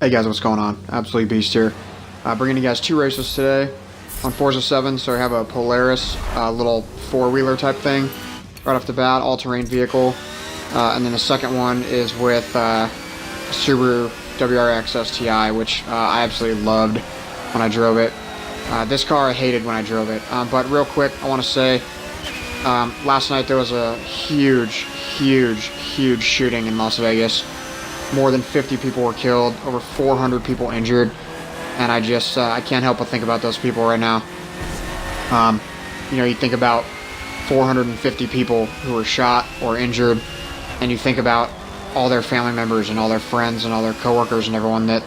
Hey guys, what's going on? Absolute beast here. Bringing you guys two races today on Forza 7. So I have a Polaris, little four-wheeler type thing right off the bat, all-terrain vehicle. And then the second one is with Subaru WRX STI, which I absolutely loved when I drove it. This car I hated when I drove it. But real quick, I want to say, last night there was a huge shooting in Las Vegas. More than 50 people were killed, over 400 people injured, and I just, I can't help but think about those people right now. You know, you think about 450 people who were shot or injured, and you think about all their family members and all their friends and all their coworkers and everyone that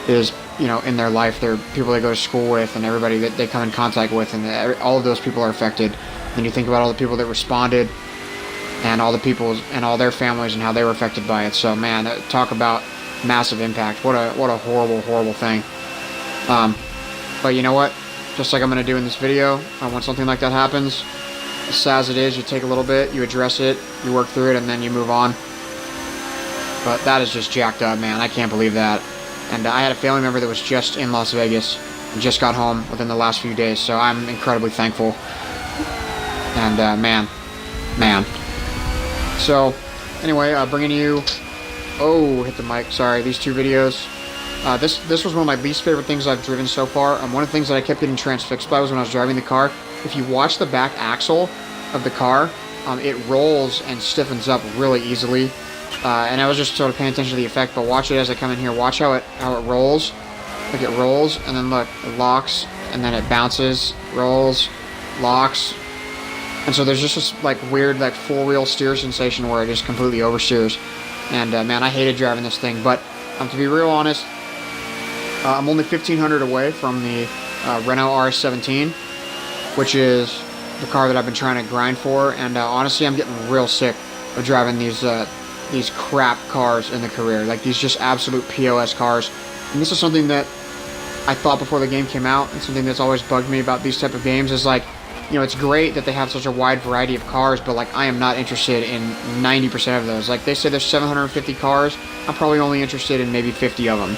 is, you know, in their life, they're people they go to school with and everybody that they come in contact with, and all of those people are affected. And you think about all the people that responded, and all the people and all their families and how they were affected by it. So man, talk about massive impact. What a horrible thing. But you know what? Just like I'm going to do in this video, when something like that happens, as sad as it is, you take a little bit, you address it, you work through it, and then you move on. But that is just jacked up, man. I can't believe that. And I had a family member that was just in Las Vegas and just got home within the last few days, so I'm incredibly thankful. And man. So, anyway, bringing you, hit the mic, sorry, these two videos. This was one of my least favorite things I've driven so far. One of the things that I kept getting transfixed by was when I was driving the car. If you watch the back axle of the car, it rolls and stiffens up really easily. And I was just sort of paying attention to the effect, but watch it as I come in here. Watch how it rolls. Look, it rolls, and then look, it locks, and then it bounces, rolls, locks. And so there's just this like weird like four-wheel steer sensation where it just completely oversteers. And man, I hated driving this thing. But to be real honest, I'm only 1,500 away from the Renault RS17, which is the car that I've been trying to grind for. And honestly, I'm getting real sick of driving these crap cars in the career. Like these just absolute POS cars. And this is something that I thought before the game came out, and something that's always bugged me about these type of games is like, you know, it's great that they have such a wide variety of cars, but like I am not interested in 90% of those. Like they say there's 750 cars, I'm probably only interested in maybe 50 of them.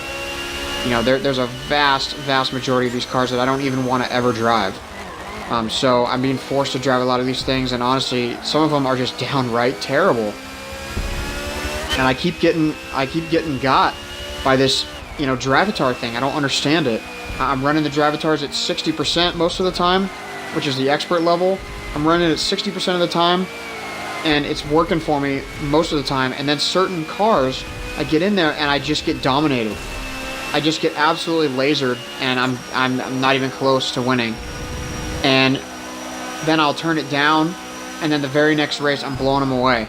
You know, there's a vast majority of these cars that I don't even want to ever drive. So I'm being forced to drive a lot of these things, and honestly, some of them are just downright terrible. And I keep getting got by this, you know, Drivatar thing. I don't understand it. I'm running the Drivatars at 60% most of the time, which is the expert level. I'm running it 60% of the time, and it's working for me most of the time. And then certain cars, I get in there and I just get dominated. I just get absolutely lasered, and I'm not even close to winning. And then I'll turn it down, and then the very next race I'm blowing them away.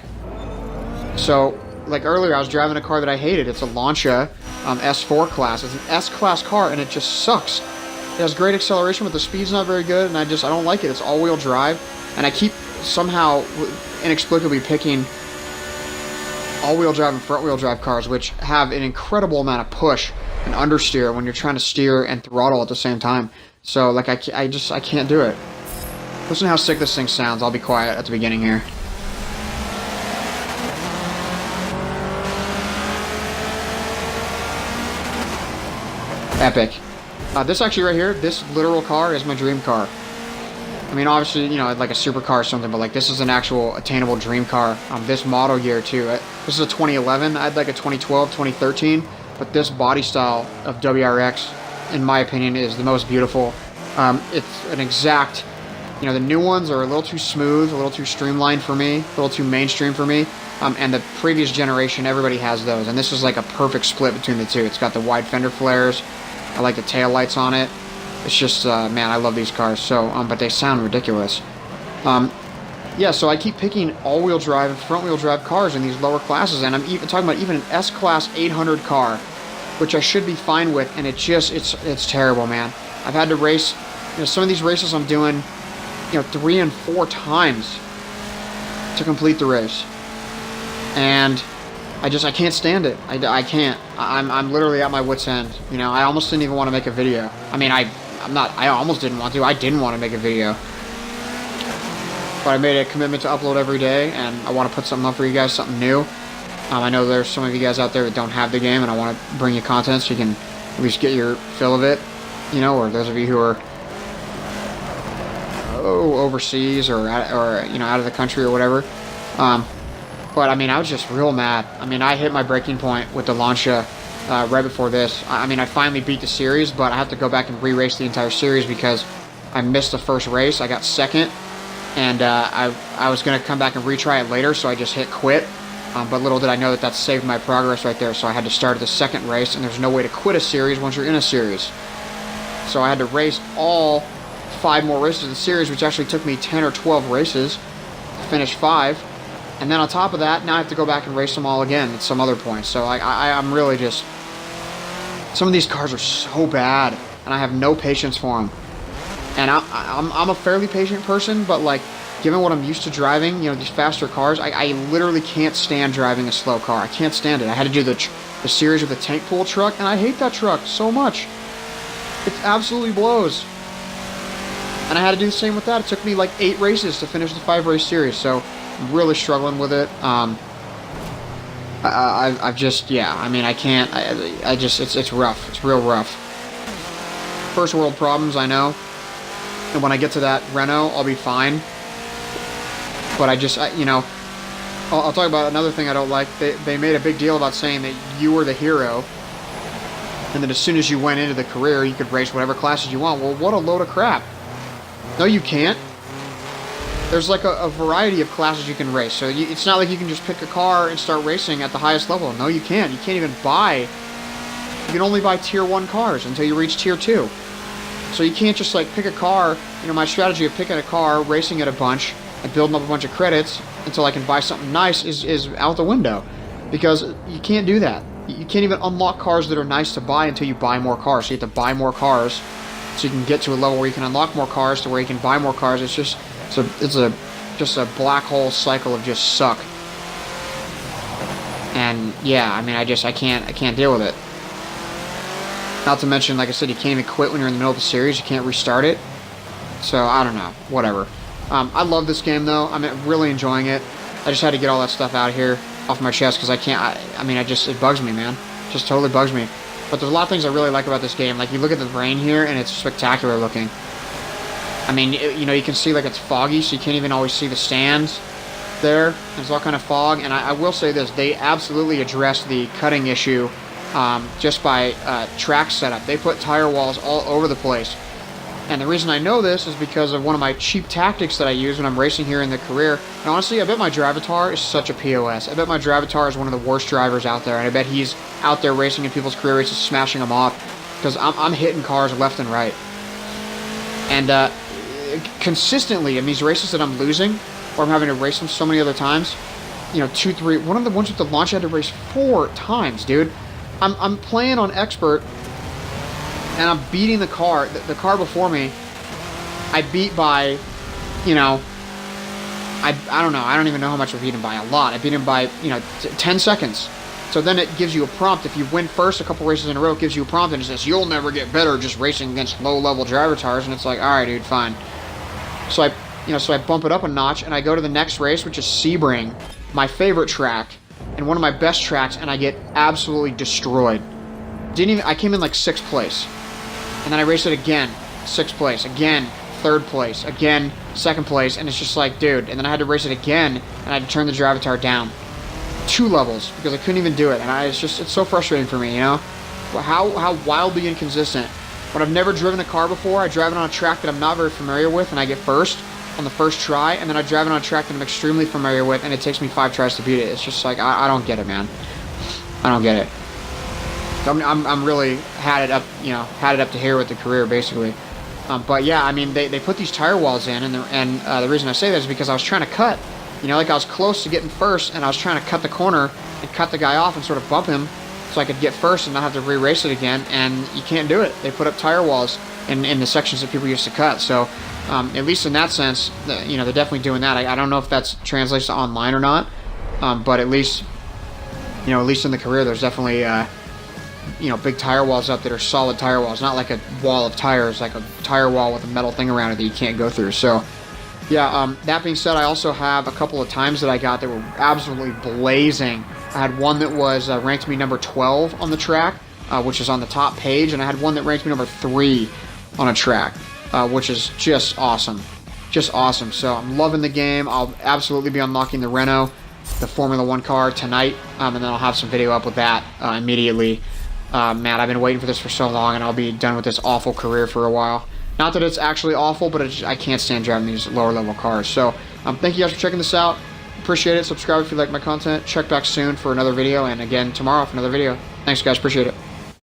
So like earlier, I was driving a car that I hated. It's a Lancia S4 class. It's an S-class car, and it just sucks. It has great acceleration, but the speed's not very good, and I don't like it. It's all-wheel drive, and I keep somehow inexplicably picking all-wheel drive and front-wheel drive cars, which have an incredible amount of push and understeer when you're trying to steer and throttle at the same time. So, like, I can't do it. Listen to how sick this thing sounds. I'll be quiet at the beginning here. Epic. This actually right here, this literal car is my dream car. I mean, obviously, you know, like a supercar or something, but like this is an actual attainable dream car. This model year too. This is a 2011. I'd like a 2012, 2013, but this body style of WRX, in my opinion, is the most beautiful. It's an exact, you know, the new ones are a little too smooth, a little too streamlined for me, a little too mainstream for me. And the previous generation, everybody has those, and this is like a perfect split between the two. It's got the wide fender flares. I like the tail lights on it. It's just, man, I love these cars. So, but they sound ridiculous. Yeah, so I keep picking all-wheel drive and front-wheel drive cars in these lower classes, and I'm even talking about even an S-Class 800 car, which I should be fine with, and it's terrible, man. I've had to race, you know, some of these races I'm doing, you know, 3 and 4 times to complete the race. And I can't stand it. I can't. I'm literally at my wit's end. You know, I almost didn't even want to make a video. I mean, I almost didn't want to. I didn't want to make a video. But I made a commitment to upload every day, and I want to put something up for you guys, something new. I know there's some of you guys out there that don't have the game, and I want to bring you content so you can at least get your fill of it, you know, or those of you who are overseas or you know, out of the country or whatever. But I mean, I was just real mad. I mean, I hit my breaking point with the Lancia right before this. I mean, I finally beat the series, but I have to go back and re-race the entire series because I missed the first race. I got second, and I was going to come back and retry it later, so I just hit quit. But little did I know that that saved my progress right there, so I had to start the second race, and there's no way to quit a series once you're in a series. So I had to race all 5 more races of the series, which actually took me 10 or 12 races to finish 5. And then on top of that, now I have to go back and race them all again at some other point. So I'm really just... Some of these cars are so bad, and I have no patience for them. And I'm a fairly patient person, but like, given what I'm used to driving, you know, these faster cars, I literally can't stand driving a slow car. I can't stand it. I had to do the series with the tank pool truck, and I hate that truck so much. It absolutely blows. And I had to do the same with that. It took me like 8 races to finish the 5-race series, so I'm really struggling with it. I've just, yeah, I mean, I can't, I just, it's rough. It's real rough. First world problems, I know. And when I get to that Renault, I'll be fine. But I just, you know, I'll talk about another thing I don't like. They made a big deal about saying that you were the hero, and that as soon as you went into the career, you could race whatever classes you want. Well, what a load of crap. No, you can't. There's like a variety of classes you can race. So it's not like you can just pick a car and start racing at the highest level. No, you can't. You can't even buy... You can only buy Tier 1 cars until you reach Tier 2. So you can't just like pick a car. You know, my strategy of picking a car, racing it a bunch, and building up a bunch of credits until I can buy something nice is out the window. Because you can't do that. You can't even unlock cars that are nice to buy until you buy more cars. So you have to buy more cars so you can get to a level where you can unlock more cars to where you can buy more cars. It's just... It's just a black hole cycle of just suck. And yeah, I mean, I can't deal with it. Not to mention, like I said, you can't even quit when you're in the middle of the series. You can't restart it. So I don't know, whatever. I love this game though. I'm really enjoying it. I just had to get all that stuff out of here off my chest because I can't. I mean, it bugs me, man. It just totally bugs me. But there's a lot of things I really like about this game. Like you look at the rain here, and it's spectacular looking. I mean, you know, you can see like it's foggy, so you can't even always see the stands there. There's all kind of fog, and I will say this, they absolutely addressed the cutting issue just by track setup. They put tire walls all over the place. And the reason I know this is because of one of my cheap tactics that I use when I'm racing here in the career. And honestly, I bet my Drivatar is such a POS. I bet my Drivatar is one of the worst drivers out there, and I bet he's out there racing in people's career races, smashing them off, because I'm hitting cars left and right. And consistently in these races that I'm losing, or I'm having to race them so many other times, you know, 2, 3, one of the ones with the launch I had to race 4 times, dude. I'm playing on expert, and I'm beating the car the car before me. I beat by, you know, I don't know, I don't even know how much I beat him by. A lot. I beat him by, you know, 10 seconds. So then it gives you a prompt. If you win first a couple races in a row, it gives you a prompt and it says, you'll never get better just racing against low-level Drivatars. And it's like, alright, dude, fine. So I bump it up a notch, and I go to the next race, which is Sebring, my favorite track, and one of my best tracks, and I get absolutely destroyed. I came in like 6th place. And then I raced it again, 6th place, again, 3rd place, again, 2nd place, and it's just like, dude. And then I had to race it again, and I had to turn the Drivatar down 2 levels because I couldn't even do it. And it's so frustrating for me, you know? How wildly inconsistent. When I've never driven a car before, I drive it on a track that I'm not very familiar with, and I get first on the first try, and then I drive it on a track that I'm extremely familiar with, and it takes me 5 tries to beat it. It's just like, I don't get it, man. I don't get it. I'm really had it up to here with the career, basically. But yeah, I mean, they put these tire walls in, and the reason I say that is because I was trying to cut. You know, like I was close to getting first, and I was trying to cut the corner and cut the guy off and sort of bump him so I could get first and not have to re-race it again, and you can't do it. They put up tire walls in the sections that people used to cut. So at least in that sense, you know, they're definitely doing that. I don't know if that's translates to online or not, but at least, you know, at least in the career, there's definitely you know, big tire walls up that are solid tire walls, not like a wall of tires, like a tire wall with a metal thing around it that you can't go through. So yeah, that being said, I also have a couple of times that I got that were absolutely blazing I had one that was ranked me number 12 on the track, which is on the top page, and I had one that ranked me number 3 on a track, which is just awesome. Just awesome. So I'm loving the game. I'll absolutely be unlocking the Renault, the Formula 1 car tonight, and then I'll have some video up with that immediately. Man, I've been waiting for this for so long, and I'll be done with this awful career for a while. Not that it's actually awful, but I can't stand driving these lower level cars. So thank you guys for checking this out. Appreciate it. Subscribe if you like my content. Check back soon for another video, and again tomorrow for another video. Thanks guys, appreciate it.